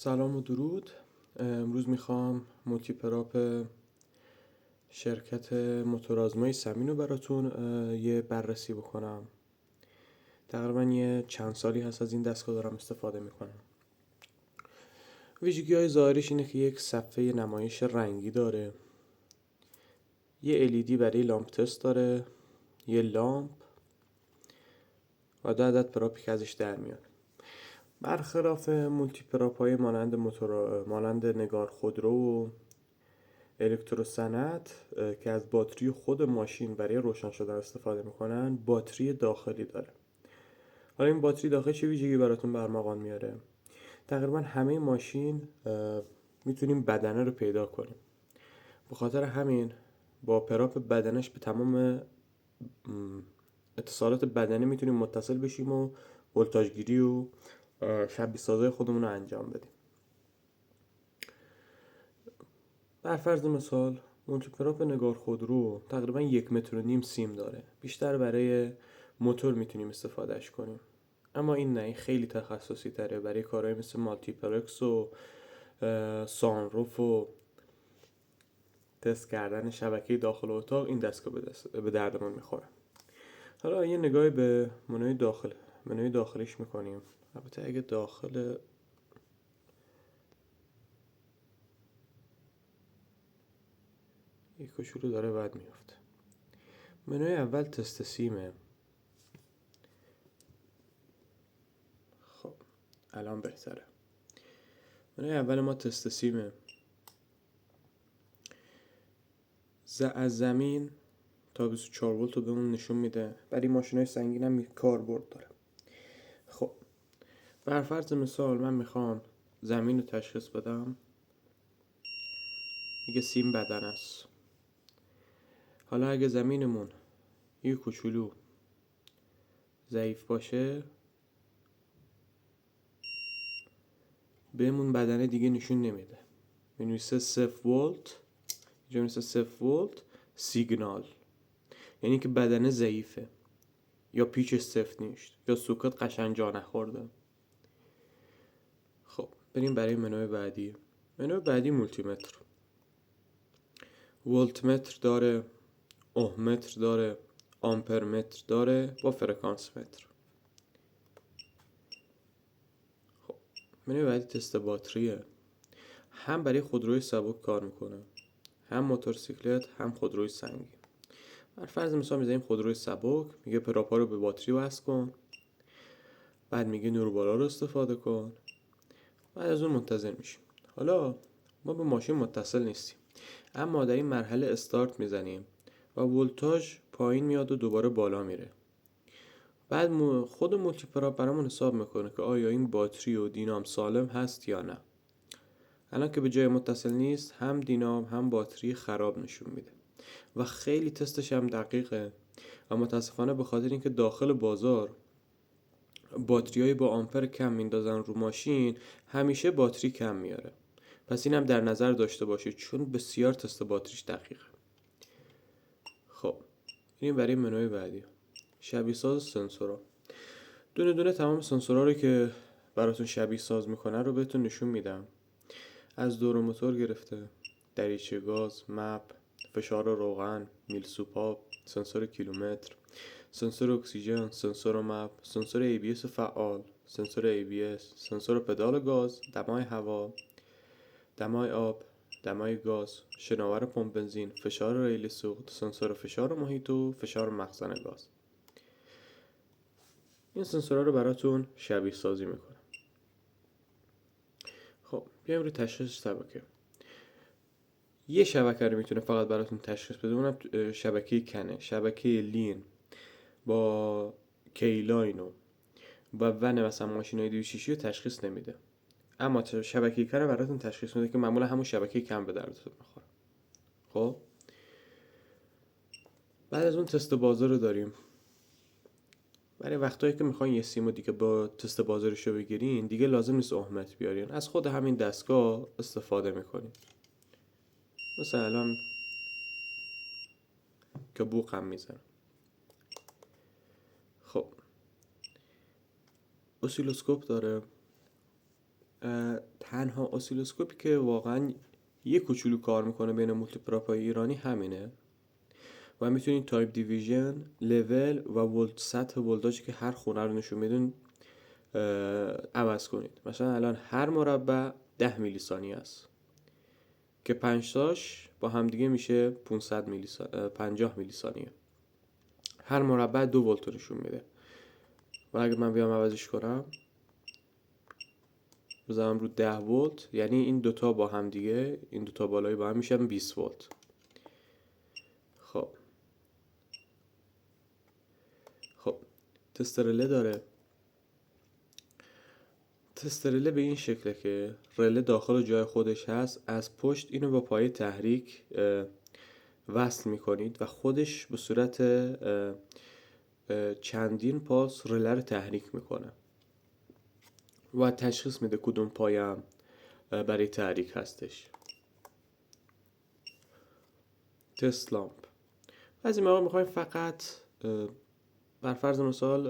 سلام و درود. امروز میخوام مولتیپراپ شرکت موتورآزمایی سمین رو براتون یه بررسی بکنم. تقریبا یه چند سالی هست از این دستگاه دارم استفاده میکنم. ویژگی های ظاهریش اینه که یک صفحه نمایش رنگی داره، یه LED برای لامپ تست داره، یه لامپ و 2 عدد پراپی که ازش در میاد. برخلاف مولتیپراپ های مانند نگار خودرو و الکتروصنعت که از باتری خود ماشین برای روشن شدن استفاده میکنن، باتری داخلی داره. حالا این باتری داخلی چه ویژگی براتون برمغان میاره؟ تقریبا همه ماشین میتونیم بدنه رو پیدا کنیم. به خاطر همین با پراپ بدنش به تمام اتصالات بدنی میتونیم متصل بشیم و ولتاژگیری و شبیه سازی خودمون رو انجام بدیم. بر فرض مثال مولتیپراپ نگار خودرو تقریبا 1.5 متر سیم داره. بیشتر برای موتور میتونیم استفادهش کنیم، اما این نه، این خیلی تخصصی تره. برای کارهای مثل مالتیپلکس و سانروف و تست کردن شبکه داخل اتاق این دستگاه به دردمون میخوره. حالا یه نگاهی به منوی داخلیش میکنیم. البته اگه داخل یک کوچولو داره بد میفته. منوی اول تست سیمه. خب الان بهتره. منوی اول ما تست سیمه. از زمین تا 24 ولت رو بهمون نشون میده. برای ماشینای سنگین هم کاربرد داره. خب بر فرض مثال من میخوام زمین رو تشخیص بدم. میگه سیم بدن است. حالا اگه زمینمون یه کوچولو ضعیف باشه، بهمون بدنه دیگه نشون نمیده. می‌نویسه 0 ولت، اینجا می‌نویسه 0 ولت سیگنال، یعنی که بدنه ضعیفه یا پیچش سفت نیست یا سوکات قشنگ جا نخورده. خب بریم برای منوی بعدی. منوی بعدی مولتی متر. ولت متر داره، اوم متر داره، آمپر متر داره با فرکانس متر. خب منوی بعدی تست باتریه. هم برای خودروی سبک کار میکنه، هم موتورسیکلت، هم خودروی سنگین. بر فرض مثال میذاریم خودروی سبک، میگه پراپا رو به باتری وصل کن، بعد میگه نور بالا رو استفاده کن، بعد از اون منتظر میشیم. حالا ما به ماشین متصل نیستیم، اما در این مرحله استارت میزنیم و ولتاژ پایین میاد و دوباره بالا میره. بعد خود مولتیپراپ برامون حساب میکنه که آیا این باتری و دینام سالم هست یا نه. الان که به جای متصل نیست، هم دینام هم باتری خراب نشون میده و خیلی تستش هم دقیقه و متاسفانه به خاطر اینکه داخل بازار باتریای با آمپر کم میندازن رو ماشین، همیشه باتری کم میاره. پس این هم در نظر داشته باشید چون بسیار تست باتریش دقیقه. خب این برای منوی بعدی. شبیه ساز سنسورها. دونه دونه تمام سنسورها رو که براتون شبیه ساز میکنه رو بهتون نشون میدم. از دور موتور گرفته، دریچه گاز، مپ، فشار روغن، میل سوپاپ، سنسور کیلومتر، سنسور اکسیژن، سنسور مپ، سنسور ABS فعال، سنسور ABS، سنسور پدال گاز، دمای هوا، دمای آب، دمای گاز، شناور پمپ بنزین، فشار ریل سوخت، سنسور فشار محیط و فشار مخزن گاز. این سنسورها رو براتون شبیه سازی میکنم. خب بیایم روی تشخیص شبکه. یه شبکه رو میتونه فقط براتون تشخیص بده، اونم شبکه کنه، شبکه لین با کیلاین و ون مثلا ماشینای 206 رو تشخیص نمیده، اما شبکه کنه براتون تشخیص میده که معمولا همون شبکه کم به دردتون میخوره. خب بعد از اون تست بازار رو داریم. برای وقتایی که میخواین یه سیمو دیگه با تست بازارش رو بگیرین، دیگه لازم نیست اومت بیارین، از خود همین دستگاه استفاده میکنین. مثلا الان که بوق هم میزنه. خب اسیلوسکوپ داره. تنها اسیلوسکوپی که واقعا یه کوچولو کار میکنه بین مولتیپراپای ایرانی همینه و میتونید تایپ دیویژن، لول و سطح ولتاژی که هر خونه رو نشون میدون عوض کنید. مثلا الان هر مربع 10 میلی ثانیه است که 5 تاش با همدیگه میشه 500 میلی 50 میلی ثانیه. هر مربع 2 ولت نشون میده و اگه من بیام عوضش کنم بزنم رو 10 ولت، یعنی این دوتا با هم دیگه، این دوتا بالایی با هم میشن 20 ولت. خب تست رله داره. تست رله به این شکله که رله داخل جای خودش هست، از پشت اینو با پایه تحریک وصل میکنید و خودش به صورت چندین پاس رله رو تحریک میکنه و تشخیص میده کدوم پایه هم برای تحریک هستش. تست لامپ. بعضی موقع میخوایم فقط بر فرض مثال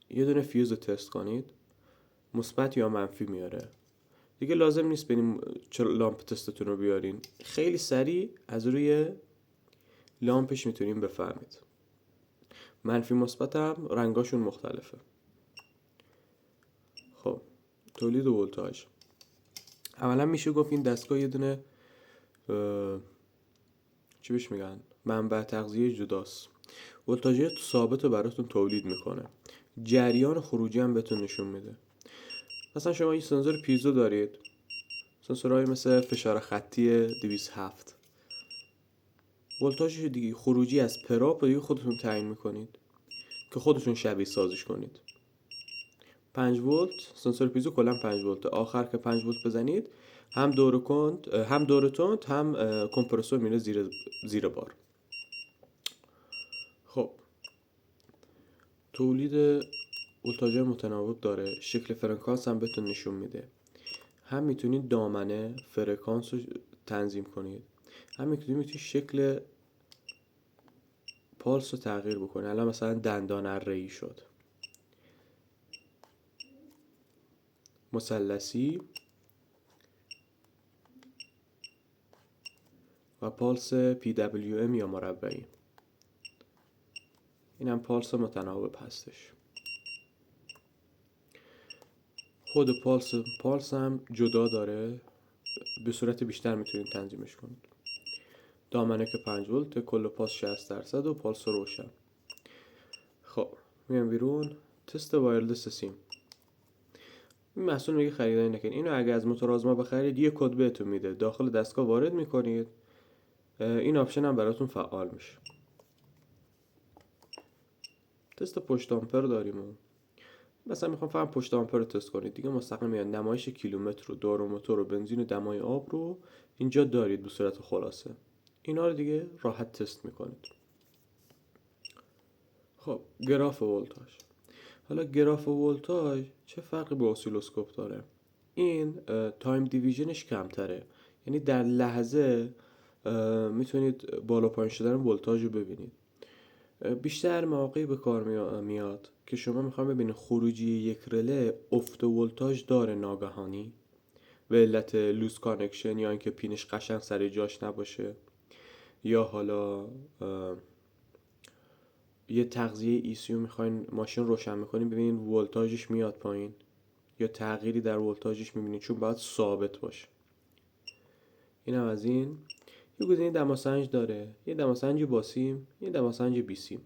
یه دونه فیوز رو تست کنید، مثبت یا منفی میاره، دیگه لازم نیست بریم لامپ تستتون رو بیارین، خیلی سریع از روی لامپش میتونیم بفهمید. منفی مثبت هم رنگاشون مختلفه. خب تولید ولتاژ. اولا میشه گفت این دستگاه یه دونه چی بهش میگن، منبع تغذیه جداست. ولتاژ ثابت رو براتون تولید میکنه، جریان خروجی هم بهتون نشون میده. مثلا شما یه سنسور پیزو دارید، سنسورهای مثل فشار خطی 207، ولتاژش دیگه خروجی از پراپ رو دیگه خودتون تعیین میکنید که خودتون شبیه سازش کنید. 5 ولت سنسور پیزو کلا 5 ولت، آخر که 5 ولت بزنید هم دور کند هم دور تند هم کمپرسور میره زیر بار. خب تولید ولتاژ متناوب داره، شکل فرکانس هم بهتون نشون میده. هم میتونید دامنه فرکانس رو تنظیم کنید، هم میتونید شکل پالس رو تغییر بکنید. الان مثلا دندان اره‌ای شد، مثلثی و پالس PWM یا مربعی. این هم پالس متناوب هستش. خود پالس هم جدا داره، به صورت بیشتر میتونید تنظیمش کنید. دامنه که 5 ولت، کل پاس 60% و پالس روشن. خب میام بیرون. تست وایرلس سیم. این محصول میگه خریداری نکنید. اینو اگه از موتور آزما بخرید یه کد بهتون میده، داخل دستگاه وارد میکنید، این آپشن هم براتون فعال میشه. تست پشت آمپر داریم. مثلا میخوام فقط پشت آمپر رو تست کنید، دیگه مستقیم میاد نمایش کیلومتر رو، دور موتور رو، بنزین و دمای آب رو اینجا دارید به صورت خلاصه. اینا رو دیگه راحت تست میکنید. خب گراف ولتاژ. حالا گراف ولتاژ چه فرقی با اسیلوسکوپ داره؟ این تایم دیویژنش کمتره، یعنی در لحظه میتونید بالا پایین شدن ولتاژ رو ببینید. بیشتر مواقعی به کار میاد که شما میخوایم ببینید خروجی یک رله افت ولتاژ داره ناگهانی به علت لوز کانکشن، یا اینکه پینش قشنگ سر جاش نباشه، یا حالا یه تغذیه ECU میخواین ماشین روشن میکنین ببینید ولتاژش میاد پایین یا تغییری در ولتاژش میبینید، چون باید ثابت باشه. اینم از این. یه گزینه دماسنج داره، یه دماسنج باسیم، یه دماسنج بیسیم.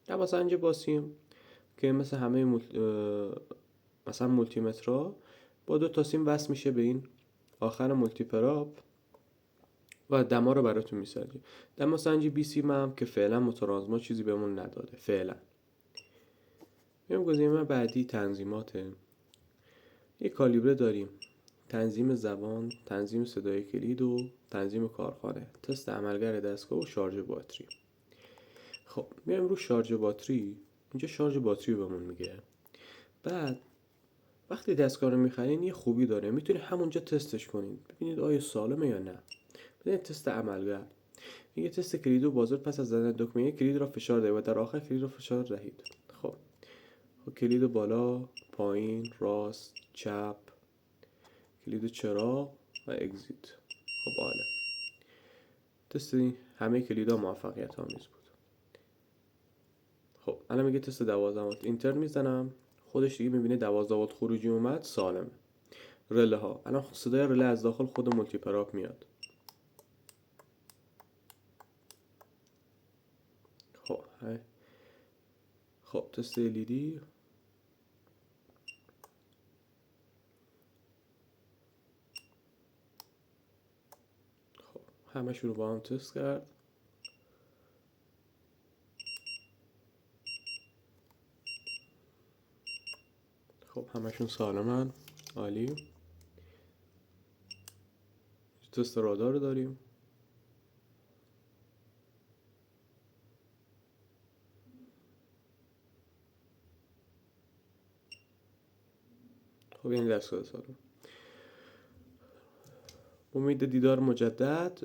دماسنج باسیم که مثل همه مثلا مولتی مترها با 2 تا سیم وصل میشه به این آخر مولتی پراپ و دما رو براتون میسنجه. دماسنج بیسیم هم که فعلا موتور آزما چیزی بهمون نداده فعلا. میام گزینه بعدی تنظیماته. یه کالیبره داریم، تنظیم زبان، تنظیم صدای کلید و تنظیم کارخانه، تست عملگر دستگاه و شارژ باتری. خب میایم رو شارژ باتری. اینجا شارژ باتری بهمون میگه. بعد وقتی دستگاه رو میخرین یه خوبی داره، میتونید همونجا تستش کنید ببینید آیا سالمه یا نه. ببینید تست عملگر میگه تست کلید و بازار پس از زدن دکمه کلید را فشار دهید و در آخر کلید را فشار دهید. خب کلید بالا، پایین، راست، چپ، کلید چراغ و اگزیت. خب عالی. تست همه کلیدا موفقیت آمیز بود. خب الان میگه تست 12 وات اینتر میزنم، خودش دیگه میبینه 12 وات خروجی اومد، سالمه. رله ها، الان صدای رله از داخل خود مولتی پراپ میاد. خب تست LED. خب همشون رو با هم تست کرد. خب همشون سالمن، عالی. تست رادار رو داریم. خب این دستگاه سالم. امید دیدار مجدد.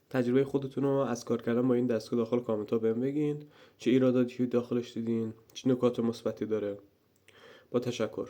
تجربه خودتون رو از کار کردن با این دستگاه داخل کامنت ها بهم بگین، چه ایراداتی داخلش دیدین، چه نکات مثبتی داره. با تشکر.